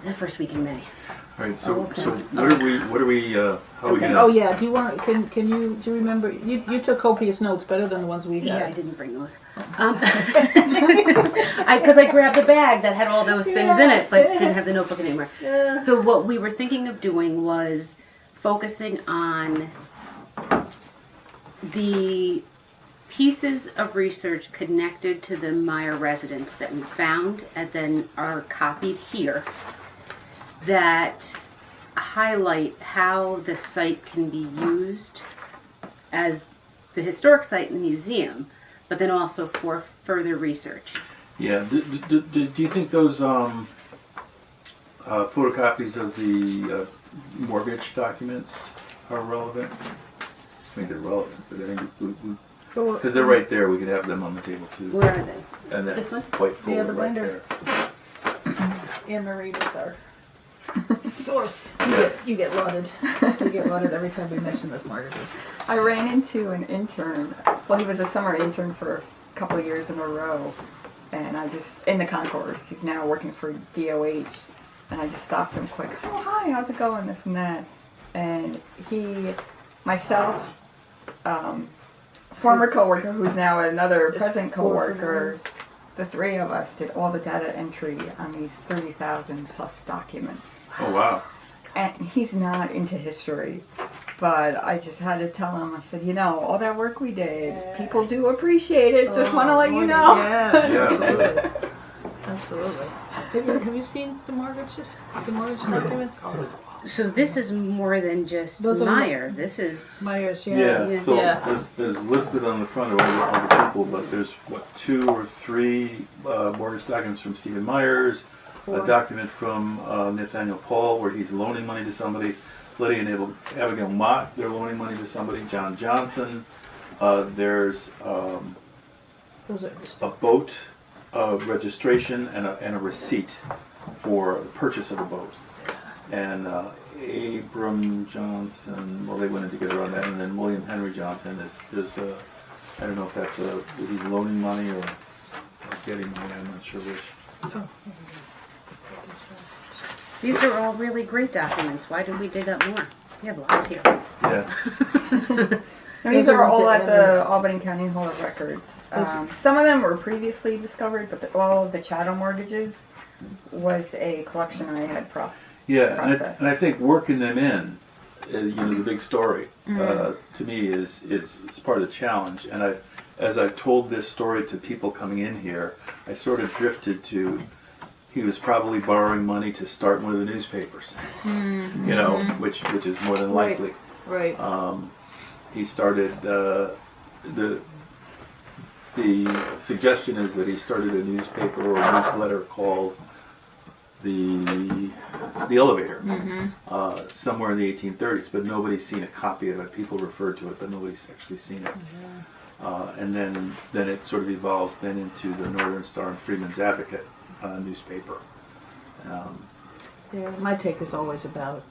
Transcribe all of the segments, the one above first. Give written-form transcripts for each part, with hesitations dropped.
The first week in May. All right, so Okay. so what are we how are we Okay. gonna? Oh yeah. Do you want? Do you remember? You took copious notes, better than the ones we Yeah, I had. didn't bring those. Because I grabbed a bag that had all those things in it, but didn't have the notebook anymore. Yeah. So what we were thinking of doing was focusing on the pieces of research connected to the Meyer residence that we found and then are copied here that highlight how the site can be used as the historic site in the museum, but then also for further research. Yeah. Do you think those photocopies of the mortgage documents are relevant? I think they're relevant, but I think because they're right there, we could have them on the table too. Where are they? And that This one? white folder the right binder. there. Anne Marie was our source. Yeah. You get lauded. You get lauded every time we mention those mortgages. I ran into an intern. Well, he was a summer intern for a couple of years in a row, and I just in the concourse. He's now working for DOH, and I just stopped him quick. Oh, hi, how's it going? This and that, and myself, former coworker who's now another present coworker. The three of us did all the data entry on these 30,000 plus documents. Oh wow. And he's not into history, but I just had to tell him, I said, all that work we did, people do appreciate it. Just want to let you know. Yeah. Yeah. Absolutely. Absolutely. Have you seen the mortgages? The mortgage documents? So this is more than just Those are Meyer. This is Myers, Yeah. yeah. So Yeah. there's listed on the front of all the people, but there's what 2 or 3 mortgage documents from Stephen Myers, a document from Nathaniel Paul where he's loaning money to somebody, Lydia and Abigail Mott, they're loaning money to somebody, John Johnson. There's Those are a boat registration and a receipt for the purchase of a boat. And Abram Johnson, well, they went in together on that, and then William Henry Johnson is I don't know if that's he's loaning money or getting money, I'm not sure which. These are all really great documents. Why did we dig up more? We have lots here. Yeah. And these Those are are all ones at that the Albany County Hall of Records. Some of them were previously discovered, but all of the chattel mortgages was a collection I had Yeah, process. and I think working them in, the big story, to me is part of the challenge. And as I've told this story to people coming in here, I sort of drifted to, he was probably borrowing money to start one of the newspapers, which is more than likely. right. He started the suggestion is that he started a newspaper or a newsletter called the Elevator somewhere in the 1830s, but nobody's seen a copy of it. People refer to it, but nobody's actually seen it. And then it sort of evolves then into the Northern Star and Freeman's Advocate newspaper. Yeah, my take is always about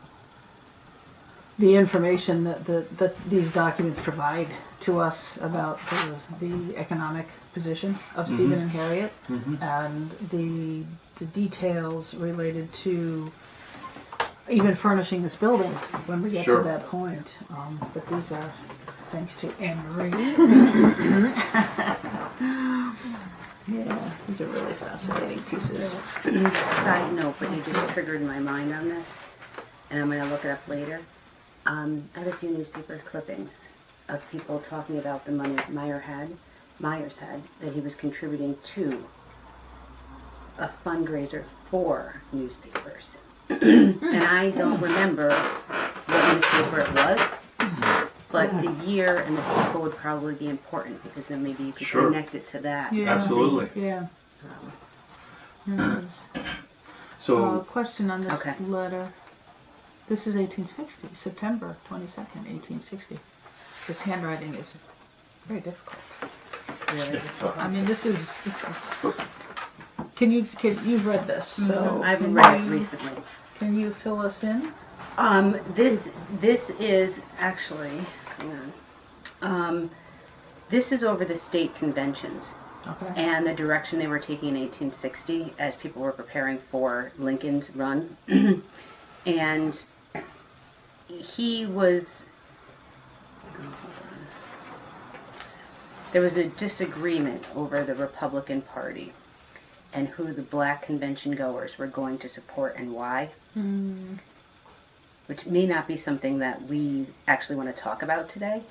the information that these documents provide to us about the economic position of Stephen and Harriet, and the details related to even furnishing this building when we get Sure. to that point. But these are thanks to Anne Marie. Yeah, these are really fascinating pieces. Side note, but you just triggered my mind on this, and I'm going to look it up later. I have a few newspaper clippings of people talking about the money Myers had, that he was contributing to a fundraiser for newspapers. And I don't remember what newspaper it was, but the year and the people would probably be important, because then maybe you could Sure. connect it to that. Yeah. Absolutely. Yeah. Yeah, it is. So Question on this Okay. letter. This is 1860, September 22nd, 1860. This handwriting is very difficult. It's really I mean, this is you've read this, so I've can read it you- recently. Can you fill us in? This is actually, hang on. This is over the state conventions. Okay. and the direction they were taking in 1860 as people were preparing for Lincoln's run. And he was, there was a disagreement over the Republican Party and who the black convention goers were going to support and why. Which may not be something that we actually want to talk about today,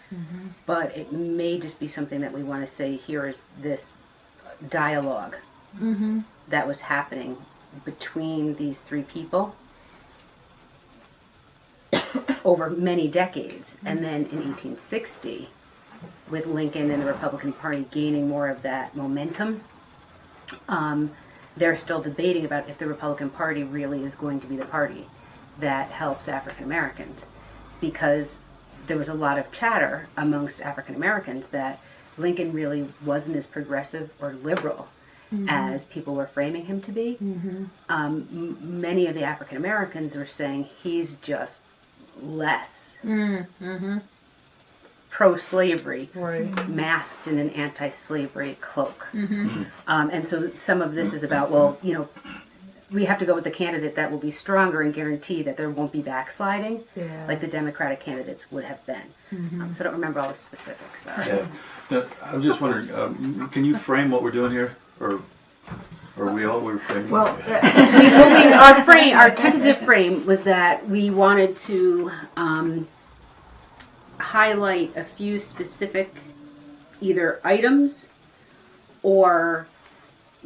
but it may just be something that we want to say, here is this dialogue that was happening between these three people over many decades. And then in 1860, with Lincoln and the Republican Party gaining more of that momentum, they're still debating about if the Republican Party really is going to be the party that helps African Americans, because there was a lot of chatter amongst African Americans that Lincoln really wasn't as progressive or liberal as people were framing him to be. Many of the African Americans were saying he's just less pro-slavery, Right. masked in an anti-slavery cloak. And so some of this is about, well, you know, we have to go with the candidate that will be stronger and guarantee that there won't be backsliding, Yeah. like the Democratic candidates would have been. So I don't remember all the specifics. Sorry. Yeah. Now, I'm just wondering, can you frame what we're doing here, or we're framing? Well, Our tentative frame was that we wanted to highlight a few specific either items or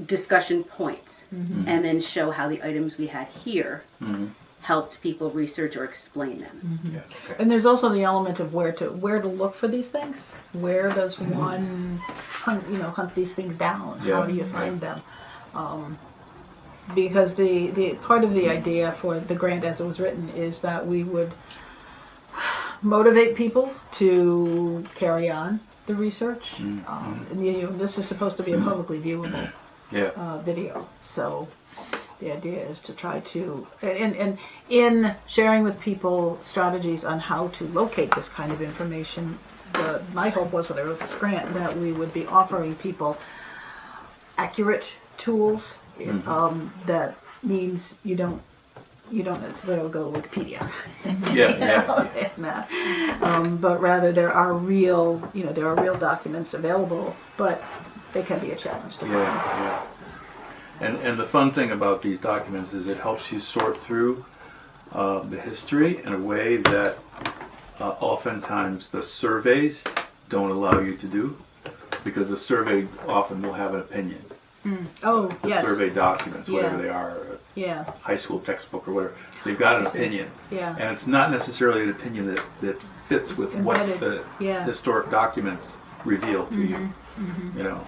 discussion points, and then show how the items we had here helped people research or explain them. Yeah, okay. and there's also the element of where to look for these things. Where does one hunt these things down? Yeah, How do you find them? Because the part of the idea for the grant as it was written is that we would motivate people to carry on the research. And this is supposed to be a publicly viewable Yeah. video. So the idea is to try to, and in sharing with people strategies on how to locate this kind of information, my hope was when I wrote this grant that we would be offering people accurate tools. That means you don't necessarily go to Wikipedia. Yeah. But rather there are real documents available, but they can be a challenge to find. Yeah. And the fun thing about these documents is it helps you sort through the history in a way that oftentimes the surveys don't allow you to do, because the survey often will have an opinion. Oh, The yes. survey documents, whatever Yeah. they are, Yeah, high school textbook or whatever, they've got an opinion. yeah. And it's not necessarily an opinion that fits with what embedded. the Yeah. historic documents reveal to you. You know,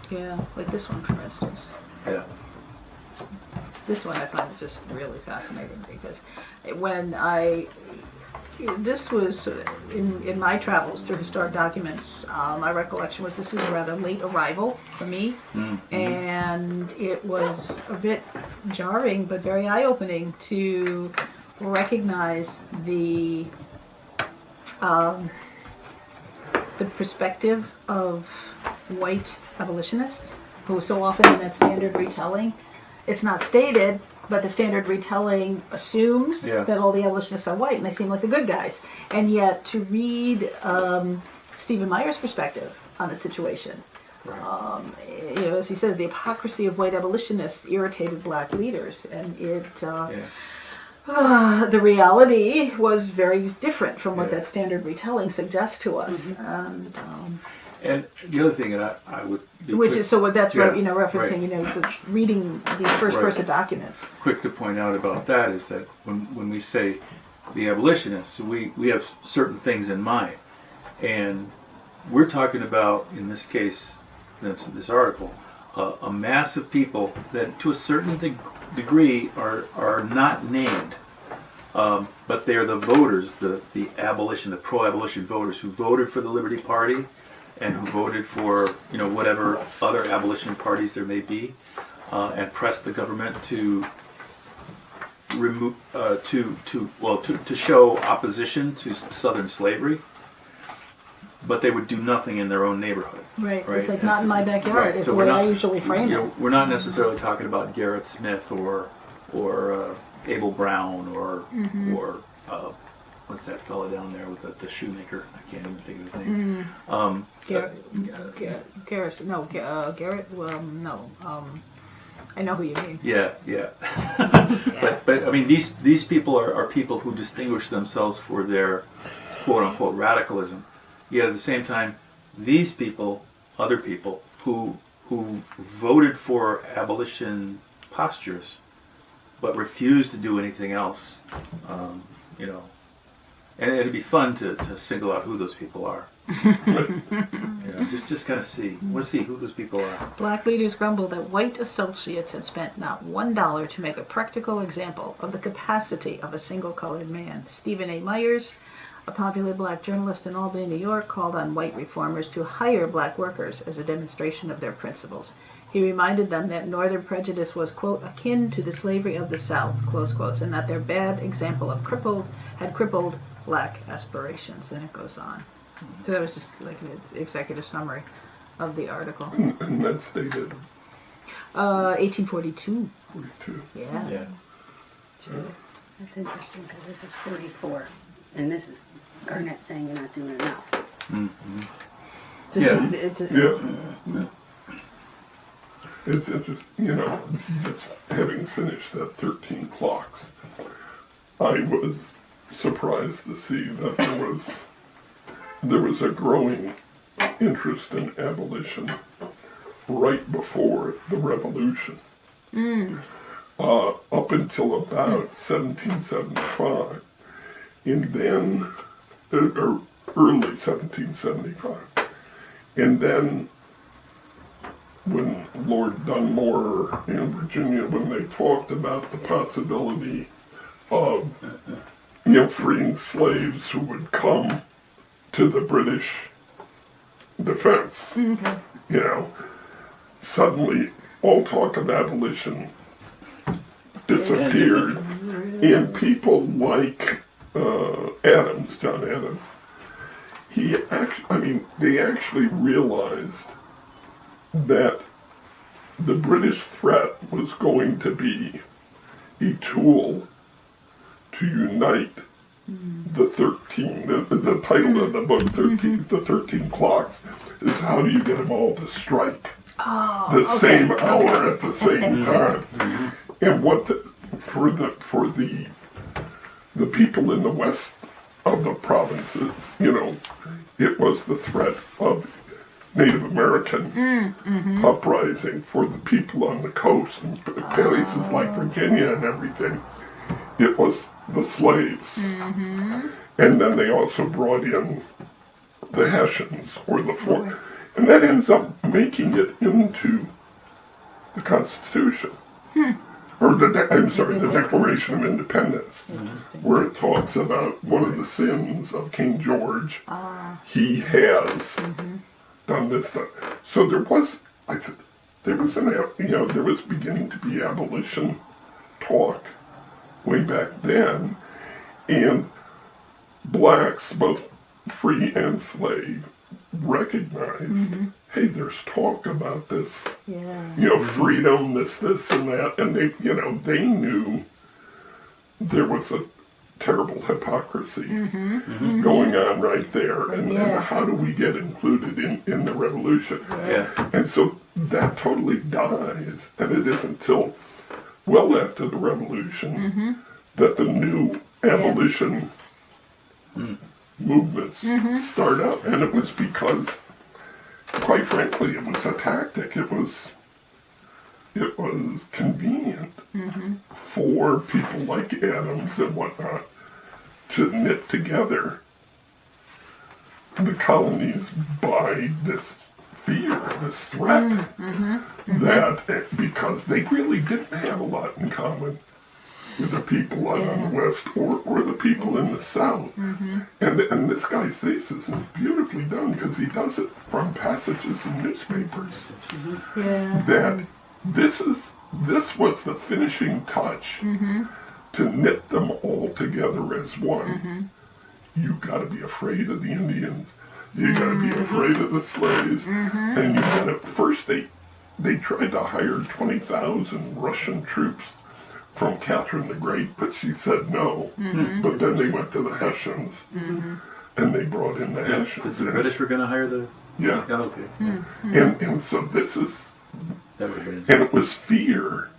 Yeah, like this one, for instance. yeah. This one I find is just really fascinating because this was in my travels through historic documents, my recollection was this is a rather late arrival for me, and it was a bit jarring but very eye-opening to recognize the perspective of white abolitionists who so often in that standard retelling, it's not stated, but the standard retelling assumes Yeah. that all the abolitionists are white and they seem like the good guys. And yet to read Stephen Meyer's perspective on the situation, Right. as he said, the hypocrisy of white abolitionists irritated black leaders, and the reality was very different from what Yeah. that standard retelling suggests to us. And the other thing that I would be Which quick, is so what that's Yeah, referencing, right. so reading these first person documents. quick to point out about that is that when we say the abolitionists, we have certain things in mind. And we're talking about, in this case, this article, a mass of people that to a certain degree are not named. But they are the voters, the pro-abolition voters who voted for the Liberty Party and who voted for, whatever other abolition parties there may be, and pressed the government to remove, to show opposition to Southern slavery. but they would do nothing in their own neighborhood. Right. Right. It's like And not in my backyard. right, Is so the we're way I not- usually frame you it. know, we're not necessarily talking about Garrett Smith or Abel Brown or what's that fella down there with the shoemaker? I can't even think of his name. Garrett. No, Garrett. Well, no. I know who you mean. Yeah. But I mean, these people are people who distinguish themselves for their quote unquote radicalism. Yet at the same time, these people, other people who voted for abolition postures, but refused to do anything else, you know. And it'd be fun to single out who those people are. You know, just kind of see. Let's see who those people are. Black leaders grumbled that white associates had spent not $1 to make a practical example of the capacity of a single colored man. Stephen A. Myers, a popular black journalist in Albany, New York, called on white reformers to hire black workers as a demonstration of their principles. He reminded them that Northern prejudice was, quote, akin to the slavery of the South, close quotes, and that their bad example of had crippled black aspirations. And it goes on. So that was just like an executive summary of the article. And that's dated 1842. 42. Yeah. Yeah. That's interesting because this is 44, and this is Garnett saying you're not doing enough. Just Yeah. Yeah. It's interesting, you know, just having finished that 13 clocks, I was surprised to see that there was a growing interest in abolition right before the revolution. Up until about 1775, and then, or early 1775, and then when Lord Dunmore in Virginia, when they talked about the possibility of, you know, freeing slaves who would come to the British defense, you know, suddenly all talk of abolition disappeared, and people like Adams, John Adams, they actually realized that the British threat was going to be a tool to unite the 13, the title of the book, 13, the 13 clocks, is how do you get them all to strike the same hour at the same time. And for the people in the west of the provinces, you know, it was the threat of Native American uprising. For the people on the coast and places like Virginia and everything, it was the slaves. And then they also brought in the Hessians or the Fort, and that ends up making it into the Constitution. Or the Declaration of Independence, where it talks about one of the sins of King George. He has done this, stuff. So there was beginning to be abolition talk way back then, and blacks, both free and slave, recognized, hey, there's talk about this, you know, freedom, this and that, and they knew there was a terrible hypocrisy going on right there, and how do we get included in the revolution? And so that totally dies, and it isn't until well after the revolution that the new abolition movements start up, and it was because, quite frankly, it was a tactic. It was convenient for people like Adams and whatnot to knit together the colonies by this fear, this threat, that because they really didn't have a lot in common with the people out on the west or the people in the south. And this guy's thesis is beautifully done because he does it from passages in newspapers. That this was the finishing touch to knit them all together as one. You got to be afraid of the Indians. You gotta be afraid of the slaves. And you gotta, first they tried to hire 20,000 Russian troops from Catherine the Great, but she said no. But then they went to the Hessians, and they brought in the Hessians. The British were going to hire the... Yeah. Oh, okay. And so this is, That would have been... and it was fear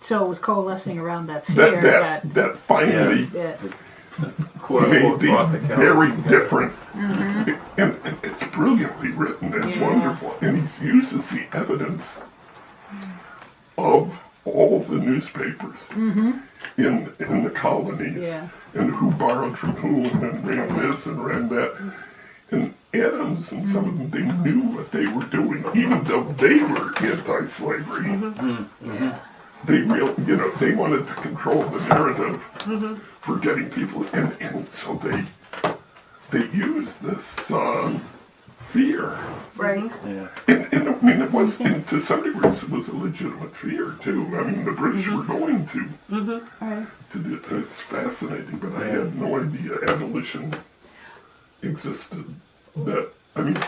So it was coalescing around that fear that finally yeah. quote made unquote these brought the very Catholics together. different, and it's brilliantly written, it's wonderful, and he uses the evidence of all the newspapers in the colonies, Yeah. and who borrowed from who, and then ran this and ran that. And Adams and some of them, they knew what they were doing, even though they were anti-slavery. They they wanted to control the narrative for getting people, and so they used this fear. Right. Yeah. And I mean, it was, and to some degree, it was a legitimate fear too. I mean, the British were going to Right. do it. It's fascinating, but I had no idea abolition existed. That, I mean,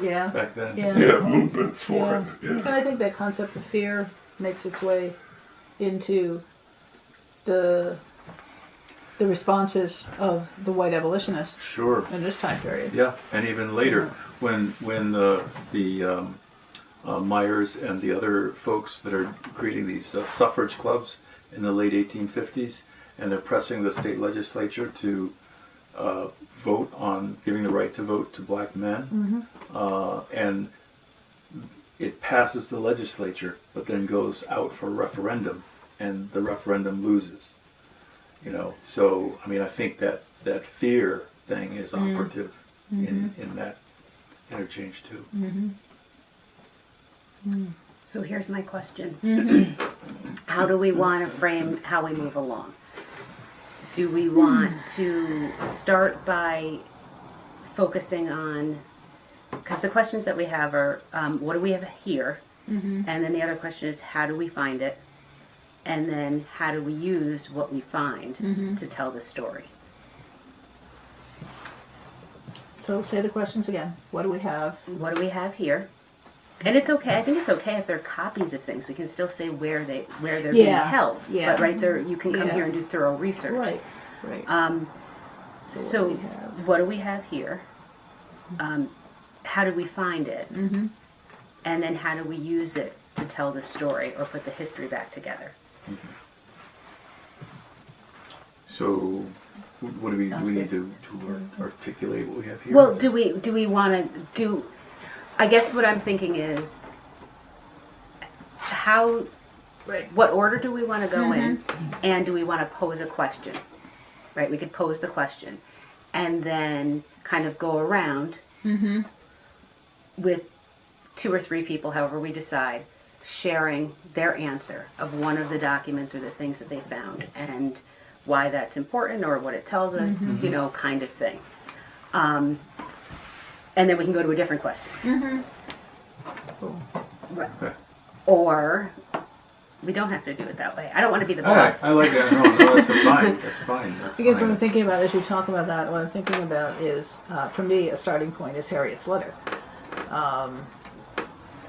Yeah. Back then. yeah, movements for Yeah. it. And Yeah. I think that concept of fear makes its way into the responses of the white abolitionists Sure. in this time period. Yeah, and even later, when the Myers and the other folks that are creating these suffrage clubs in the late 1850s, and they're pressing the state legislature to vote on giving the right to vote to black men, and it passes the legislature, but then goes out for a referendum, and the referendum loses. You know, so I mean, I think that fear thing is operative in that interchange too. So here's my question. How do we want to frame how we move along? Do we want to start by focusing on, because the questions that we have are, what do we have here? And then the other question is, how do we find it? And then how do we use what we find to tell the story? So say the questions again. What do we have? What do we have here? And it's okay. I think it's okay if they're copies of things. We can still say where they're being Yeah. held. Yeah. But right there, you can come Yeah. here and do thorough research. Right. Right. So what do we have? what do we have here? How do we find it? And then how do we use it to tell the story or put the history back together? So, what do we Sounds need good. to articulate what we have here? Well, do we want to do? I guess what I'm thinking is how. Right. What order do we want to go in, and do we want to pose a question? Right, we could pose the question, and then kind of go around with 2 or 3 people, however we decide, sharing their answer of one of the documents or the things that they found, and why that's important or what it tells us, you know, kind of thing. And then we can go to a different question. Right. Okay. Or we don't have to do it that way. I don't want to be the All right, boss. I like that. No, that's fine. That's fine. That's Because fine. what I'm thinking about as you talk about that, what I'm thinking about is, for me, a starting point is Harriet's letter.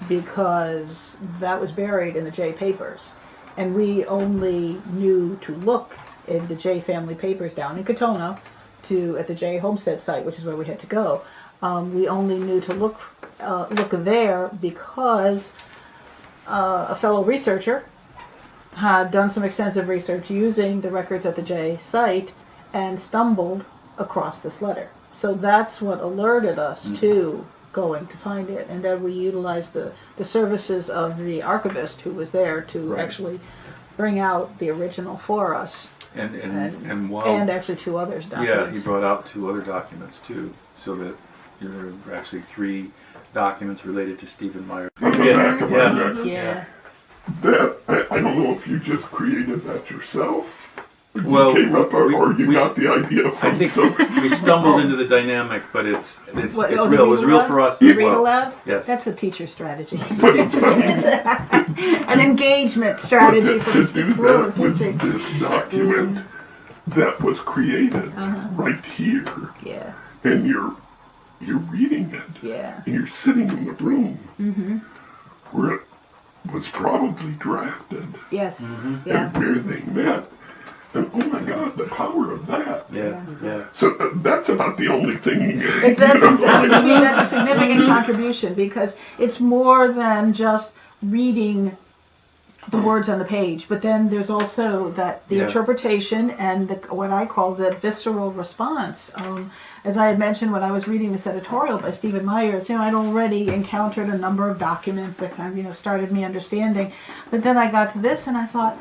Because that was buried in the J papers. And we only knew to look in the J family papers down in Katono at the J homestead site, which is where we had to go. We only knew to look there because a fellow researcher had done some extensive research using the records at the J site and stumbled across this letter. So that's what alerted us to going to find it. And then we utilized the services of the archivist who was there to Right. actually bring out the original for us. And while And actually 2 others yeah, documents. he brought out 2 other documents too, so that there were actually 3 documents related to Stephen Meyer. On the back of my Yeah. jacket. Yeah. That, I don't know if you just created that yourself. Well, You came up, or you we- got the idea I from think somewhere. we stumbled into the dynamic, but it's What, it's oh, real. It read was real aloud? for us Read as well. aloud? Yes. That's a teacher strategy. But An engagement strategy for to the do school of that with teaching. this document that was created right here, Yeah. and you're you're reading it. Yeah. And you're sitting in the room where it was probably drafted Yes. Mm-hmm. Yeah. and where they met. And oh my God, the power of that. Yeah, yeah. So that's about the only thing. That's exactly. I mean, that's a significant contribution because it's more than just reading the words on the page, but then there's also the Yeah. interpretation and what I call the visceral response. As I had mentioned when I was reading this editorial by Stephen Myers, I'd already encountered a number of documents that kind of started me understanding, but then I got to this and I thought,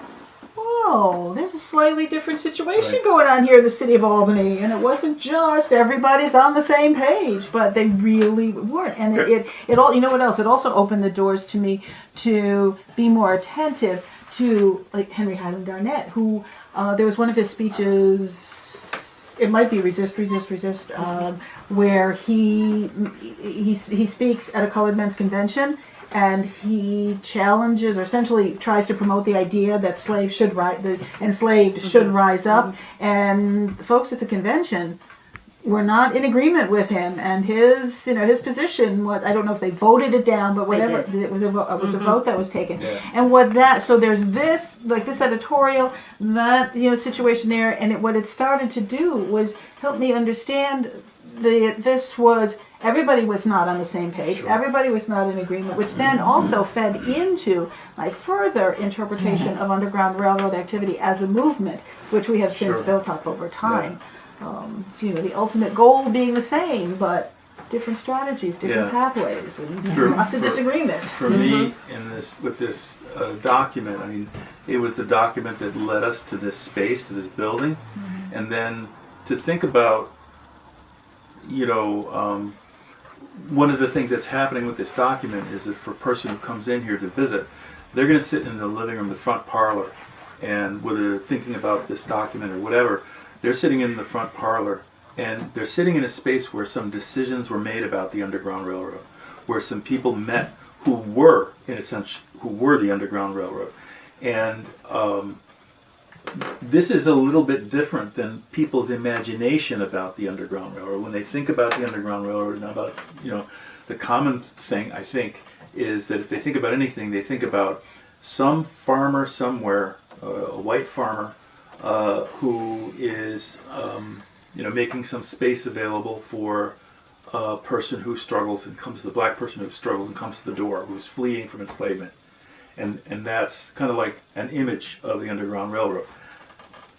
whoa, there's a slightly different situation Right. going on here in the city of Albany, and it wasn't just everybody's on the same page, but they really weren't. And it all, you know what else? It also opened the doors to me to be more attentive to like Henry Highland Garnett, who there was one of his speeches. It might be Resist, where he speaks at a colored men's convention. And he challenges, or essentially tries to promote the idea that the enslaved should rise up. And the folks at the convention were not in agreement with him and his position. I don't know if they voted it down, but whatever, They did. it was a vote that was taken. Yeah. And so there's this editorial, that situation there, and what it started to do was help me understand everybody was not on the same page. Sure. Everybody was not in agreement, which then also fed into my further interpretation of Underground Railroad activity as a movement, which we have since Sure. built up over time. The ultimate goal being the same, but different strategies, different Yeah. pathways, and Sure. lots of disagreement. For me, with this document, I mean, it was the document that led us to this space, to this building, and then to think about, one of the things that's happening with this document is that for a person who comes in here to visit, they're going to sit in the living room, the front parlor, and whether they're thinking about this document or whatever, they're sitting in the front parlor, and they're sitting in a space where some decisions were made about the Underground Railroad, where some people met who were, in a sense, the Underground Railroad. And this is a little bit different than people's imagination about the Underground Railroad. When they think about the Underground Railroad and about, the common thing, I think, is that if they think about anything, they think about some farmer somewhere, a white farmer, who is, making some space available for a person who struggles and comes to the black person who struggles and comes to the door, who's fleeing from enslavement. And that's kind of like an image of the Underground Railroad.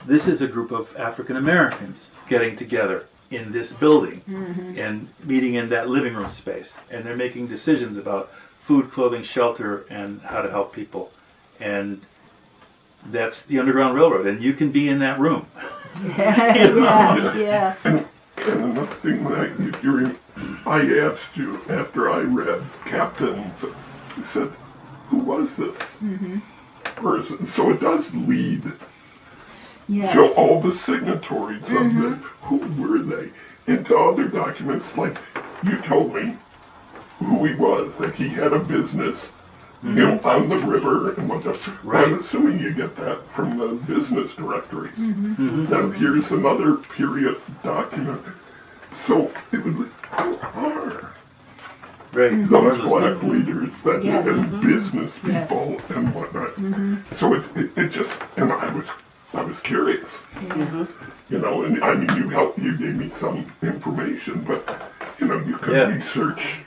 This is a group of African Americans getting together in this building and meeting in that living room space. And they're making decisions about food, clothing, shelter, and how to help people. And that's the Underground Railroad. And you can be in that room. Yeah. And another thing I asked you after I read Captains, I said, who was this person? So it does lead Yes. to all the signatories of the, who were they? Into other documents, like you told me who he was, that he had a business, on the river and whatnot. Right. I'm assuming you get that from the business directories. Then here's another period document. So it would be, who are Right. those black leaders that Yes. and business Yes. people and whatnot? So it just, and I was curious. And I mean, you gave me some information, but, you could Yeah. research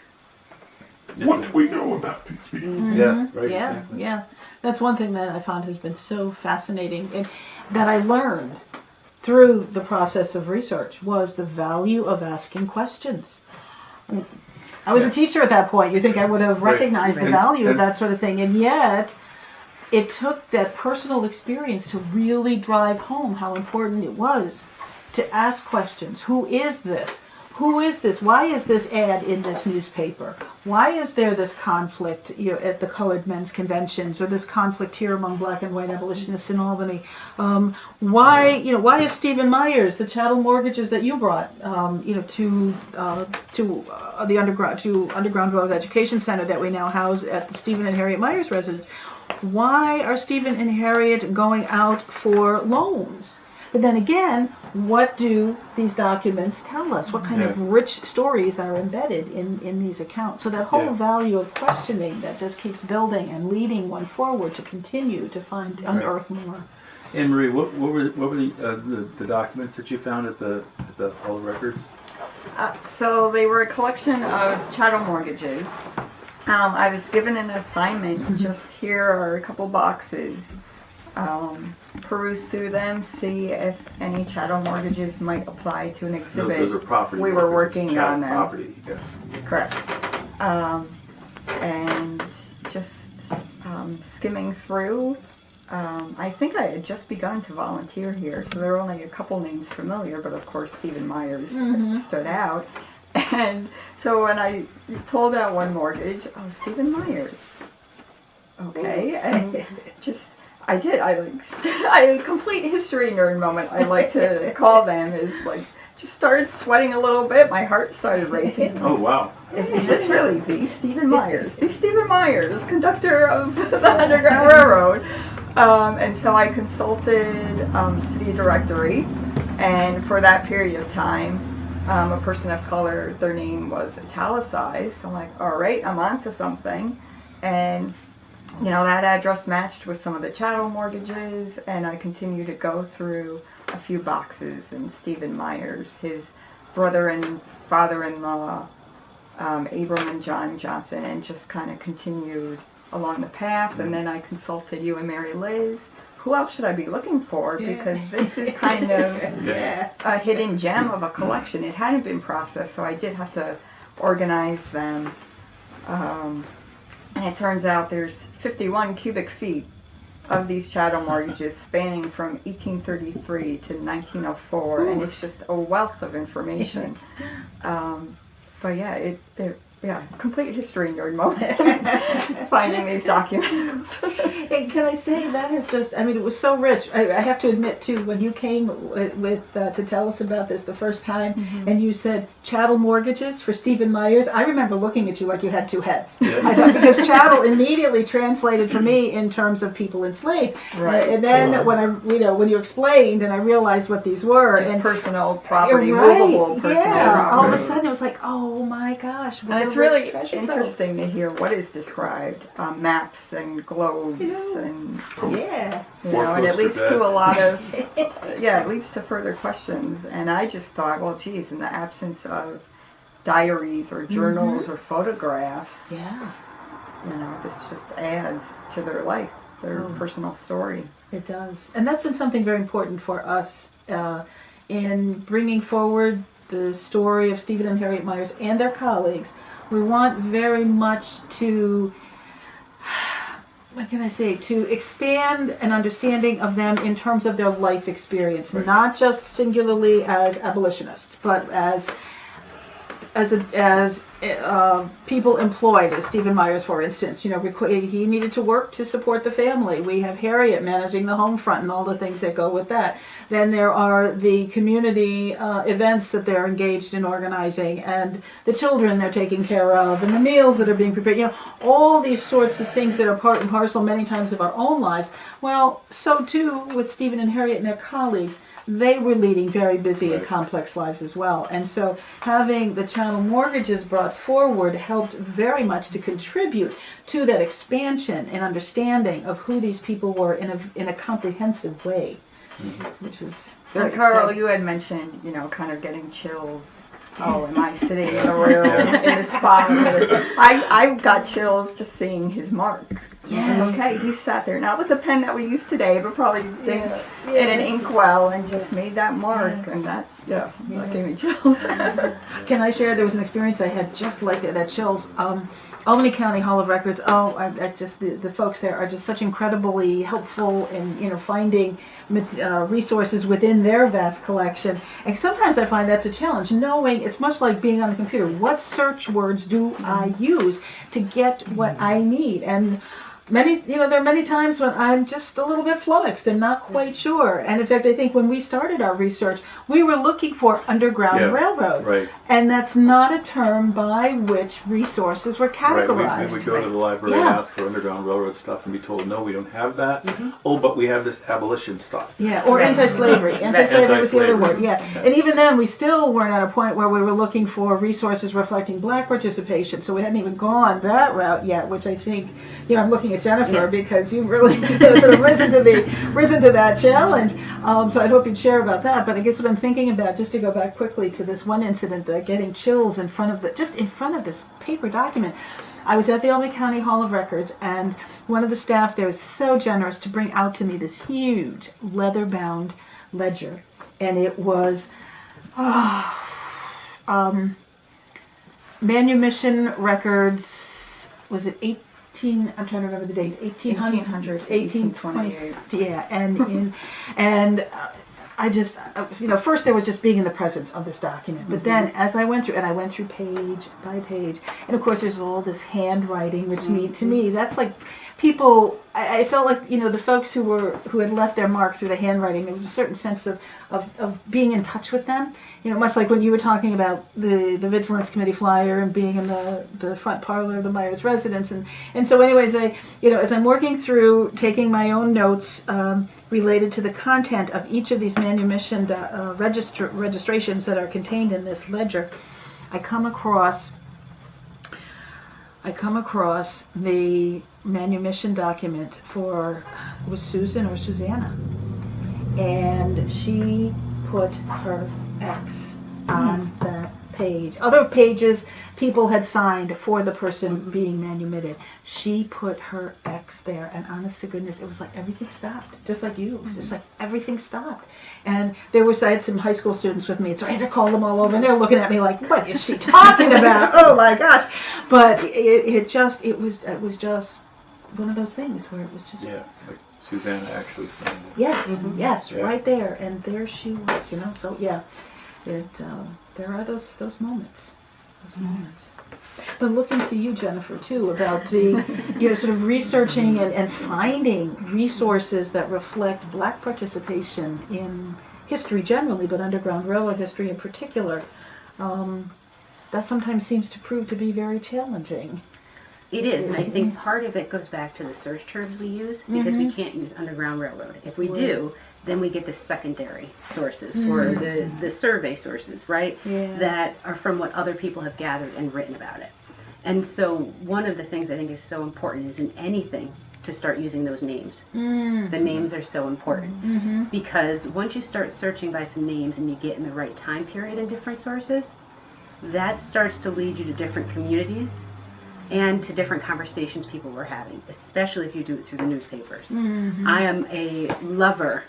what we know about these people. Yeah, right, Yeah, exactly. yeah. That's one thing that I found has been so fascinating and that I learned through the process of research was the value of asking questions. I was a teacher at that point. You think I would have Right. recognized the And- value of and- that sort of thing, and yet it took that personal experience to really drive home how important it was to ask questions. Who is this? Who is this? Why is this ad in this newspaper? Why is there this conflict at the colored men's conventions, or this conflict here among black and white abolitionists in Albany? Why is Stephen Myers, the chattel mortgages that you brought, to the Underground Road Education Center that we now house at the Stephen and Harriet Myers residence? Why are Stephen and Harriet going out for loans? But then again, what do these documents tell us? What kind of Yeah. rich stories are embedded in these accounts? So that whole Yeah. value of questioning that just keeps building and leading one forward to continue to unearth more. Anne Marie, what were the documents that you found at the Hall of Records? So they were a collection of chattel mortgages. I was given an assignment. Just here are a couple boxes. Peruse through them, see if any chattel mortgages might apply to an exhibit. Those are property. We were mortgages, working chattel on them. property. Yeah. Correct. And just skimming through. I think I had just begun to volunteer here, so there were only a couple names familiar, but of course Stephen Myers stood out. And so when I pulled out one mortgage, oh, Stephen Myers. Okay, and just I did. I complete history nerd moment. I like to call them is like just started sweating a little bit. My heart started racing. Oh wow. Is this really the Stephen Myers? The Stephen Myers, conductor of the Underground Railroad. And so I consulted City Directory, and for that period of time, a person of color, their name was italicized. So I'm like, all right, I'm onto something. And, you know, that address matched with some of the chattel mortgages, and I continued to go through a few boxes, and Stephen Myers, his brother and father-in-law, Abram and John Johnson, and just kind of continued along the path. And then I consulted you and Mary Liz. Who else should I be looking for? Because this is kind of a hidden gem of a collection. It hadn't been processed, so I did have to organize them. And it turns out there's 51 cubic feet of these chattel mortgages spanning from 1833 to 1904, and it's just a wealth of information. But yeah, complete history nerd moment finding these documents. And can I say that is just, I mean, it was so rich. I have to admit, too, when you came to tell us about this the first time, and you said chattel mortgages for Stephen Myers, I remember looking at you like you had two heads. Yeah. I thought, because chattel immediately translated for me in terms of people enslaved. Right. And then when you explained and I realized what these were. Just and personal property, right, movable personal property. all of a sudden it was like, oh my gosh. What And a it's rich really treasure trove. interesting to hear what is described, maps and globes, and Yeah. you know, and it leads to a lot of Mm-hmm. it leads to further questions. And I just thought, well, geez, in the absence of diaries or journals or photographs, Yeah, you know, this just adds to their life, their personal story. it does. And that's been something very important for us in bringing forward the story of Stephen and Harriet Myers and their colleagues. We want very much to, what can I say, to expand an understanding of them in terms of their life experience, Right. not just singularly as abolitionists, but as people employed, as Stephen Myers, for instance. You know, he needed to work to support the family. We have Harriet managing the home front and all the things that go with that. Then there are the community events that they're engaged in organizing, and the children they're taking care of, and the meals that are being prepared. You know, all these sorts of things that are part and parcel many times of our own lives. Well, so too with Stephen and Harriet and their colleagues. They were leading very busy and Right. complex lives as well. And so having the chattel mortgages brought forward helped very much to contribute to that expansion and understanding of who these people were in a comprehensive way, which was very And Carl, exciting. you had mentioned, you know, kind of getting chills. Oh, am I sitting in a room in the spot? I got chills just seeing his mark. Yes. Okay, he sat there, not with the pen that we use today, but probably dinked in an inkwell and just made that mark, and that gave me chills. Can I share? There was an experience I had just like that chills. Albany County Hall of Records. I just the folks there are just such incredibly helpful in finding resources within their vast collection. And sometimes I find that's a challenge. Knowing it's much like being on a computer. What search words do I use to get what I need? And there are many times when I'm just a little bit flummoxed and not quite sure. And in fact, I think when we started our research, we were looking for Underground Yeah, Railroad. right. And that's not a term by which resources were Right, categorized. we would go to the library and Yeah. ask for Underground Railroad stuff and be told, no, we don't have that. Oh, but we have this abolition stuff. Yeah, or Right. anti-slavery. Anti-slavery was the other Anti-slavery. word, yeah. And even then, we still weren't at a point where we were looking for resources reflecting black participation, so we hadn't even gone that route yet, which I think, I'm looking at Jennifer Yeah. because you really sort of risen to that challenge. So I hope you'd share about that. But I guess what I'm thinking about, just to go back quickly to this one incident, getting chills in front of this paper document. I was at the Albany County Hall of Records, and one of the staff there was so generous to bring out to me this huge leather-bound ledger, and it was manumission records. Was it 18? I'm trying to remember the dates. 1800, 1820. Yeah, and first there was just being in the presence of this document, but then as I went through page by page, and of course there's all this handwriting, which to me that's like people. I felt like the folks who had left their mark through the handwriting. There was a certain sense of being in touch with them. Much like when you were talking about the Vigilance Committee flyer and being in the front parlor of the Myers residence, and so anyways, as I'm working through taking my own notes related to the content of each of these manumission registrations that are contained in this ledger, I come across the manumission document for, it was Susan or Susanna, and she put her X on that page. Other pages people had signed for the person being manumitted. She put her X there, and honest to goodness, it was like everything stopped, just like you. It was just like everything stopped. And I had some high school students with me, so I had to call them all over, and they're looking at me like, what is she talking about? Oh my gosh. But it was just one of those things where it was just... Yeah, like Susanna actually signed it. Yes, yes, Yeah. right there, and there she was, so yeah, there are those moments, But looking to you, Jennifer, too, about the, sort of researching and finding resources that reflect black participation in history generally, but Underground Railroad history in particular, that sometimes seems to prove to be very challenging. It is, and I think part of it goes back to the search terms we use, because we can't use Underground Railroad. If we do, then we get the secondary sources, or the survey sources, right? Yeah. That are from what other people have gathered and written about it. And so one of the things I think is so important is in anything to start using those names. The names are so important, because once you start searching by some names and you get in the right time period in different sources, that starts to lead you to different communities and to different conversations people were having, especially if you do it through the newspapers. I am a lover,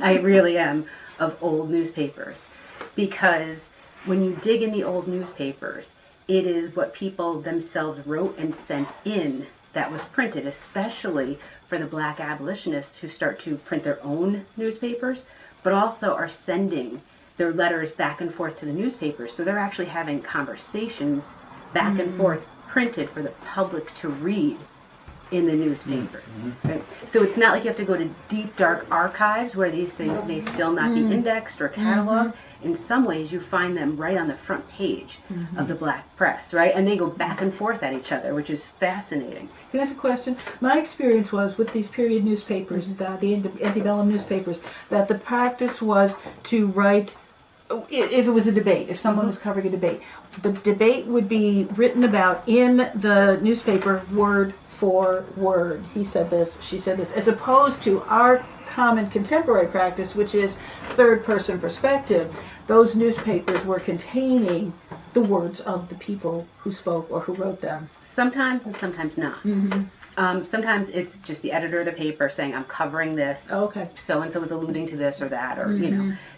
I really am, of old newspapers, because when you dig in the old newspapers, it is what people themselves wrote and sent in that was printed, especially for the black abolitionists who start to print their own newspapers, but also are sending their letters back and forth to the newspapers. So they're actually having conversations back and forth, printed for the public to read in the newspapers. Right? So it's not like you have to go to deep, dark archives where these things may still not be indexed or cataloged. In some ways, you find them right on the front page of the black press, right? And they go back and forth at each other, which is fascinating. Can I ask a question? My experience was with these period newspapers, the antebellum newspapers, that the practice was to write, if it was a debate, if someone was covering a debate, the debate would be written about in the newspaper word for word. He said this, she said this, as opposed to our common contemporary practice, which is third-person perspective. Those newspapers were containing the words of the people who spoke or who wrote them. Sometimes and sometimes not. Sometimes it's just the editor of the paper saying, I'm covering this. Oh, okay. So-and-so is alluding to this or that, or,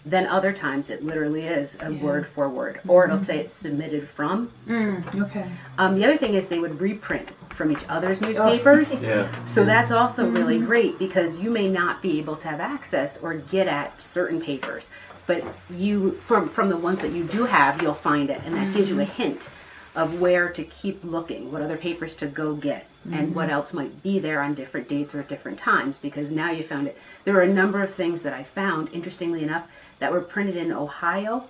Then other times it literally is a word for word. Or it'll say it's submitted from. Okay. The other thing is they would reprint from each other's newspapers. Yeah. So that's also really great, because you may not be able to have access or get at certain papers. But you, from the ones that you do have, you'll find it. And that gives you a hint of where to keep looking, what other papers to go get, and what else might be there on different dates or at different times, because now you found it. There were a number of things that I found, interestingly enough, that were printed in Ohio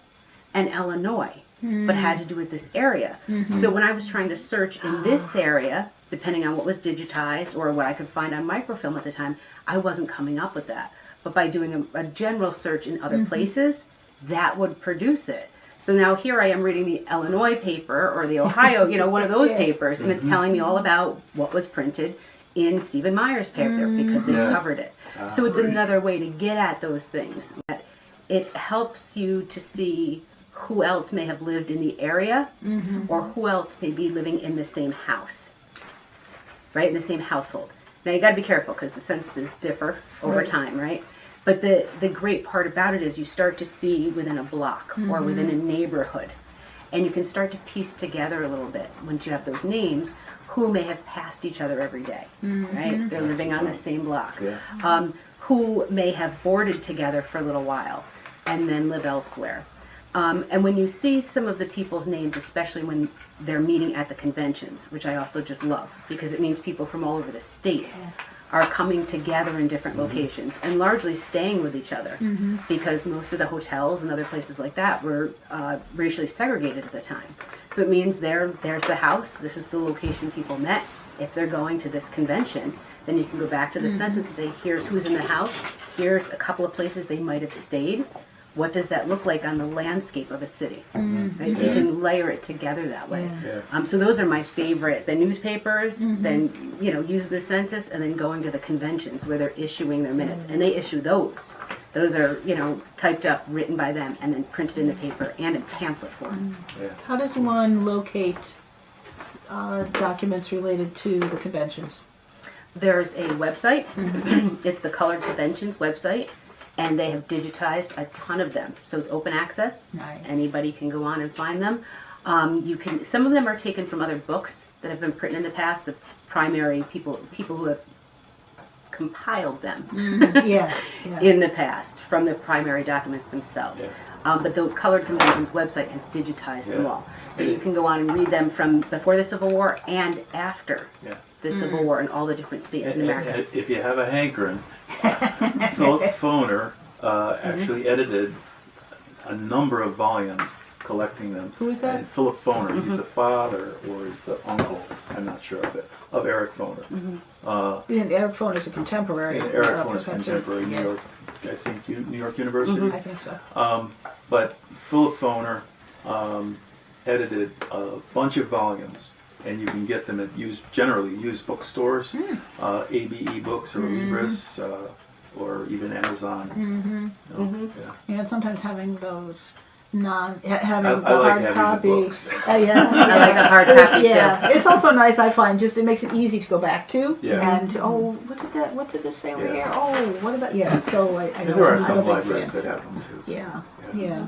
and Illinois, but had to do with this area. So when I was trying to search in this area, depending on what was digitized or what I could find on microfilm at the time, I wasn't coming up with that. But by doing a general search in other places, that would produce it. So now here I am reading the Illinois paper or the Ohio, one of those papers, and it's telling me all about what was printed in Stephen Meyer's paper because they covered it. So it's another way to get at those things. It helps you to see who else may have lived in the area or who else may be living in the same house, right, in the same household. Now you got to be careful because the censuses differ over time, right? But the great part about it is you start to see within a block or within a neighborhood, and you can start to piece together a little bit once you have those names who may have passed each other every day, right? They're living on the same block. Yeah. Who may have boarded together for a little while and then live elsewhere. And when you see some of the people's names, especially when they're meeting at the conventions, which I also just love, because it means people from all over the state are coming together in different locations and largely staying with each other, because most of the hotels and other places like that were racially segregated at the time. So it means there's the house, this is the location people met. If they're going to this convention, then you can go back to the census and say, here's who's in the house, here's a couple of places they might have stayed. What does that look like on the landscape of a city? Right? So you can layer it together that way. Yeah. So those are my favorite. The newspapers, then use the census, and then going to the conventions where they're issuing their minutes, and they issue those. Those are typed up, written by them, and then printed in the paper and in pamphlet form. Yeah. How does one locate documents related to the conventions? There's a website. It's the Colored Conventions website. And they have digitized a ton of them, so it's open access. Nice. Anybody can go on and find them. Some of them are taken from other books that have been printed in the past. The primary people who have compiled them Yeah. in the past from the primary documents themselves. Yeah. But the Colored Conventions website has digitized them Yeah. all, so you can go on and read them from before the Civil War and after the Civil War in all the different states in America. And if you have a hankering, Philip Foner actually edited a number of volumes collecting them. Who is that? And Philip Foner, he's the father or is the uncle, I'm not sure of it, of Eric Foner. And Eric Foner is a contemporary. Eric Foner's professor. contemporary, New York, I think, New York University. I think so. But Philip Foner edited a bunch of volumes, and you can get them at generally used bookstores, ABE Books or Libris, or even Amazon. Yeah, and sometimes having those having I the like hard having the copy. books. Yeah, I like a hard copy Yeah, it's also nice. I find just it makes it easy to go back to. Yeah. And what did this say over Yeah. here? Oh, what about So I And know there are I'm some a big libraries fan. that have them too. So, Yeah.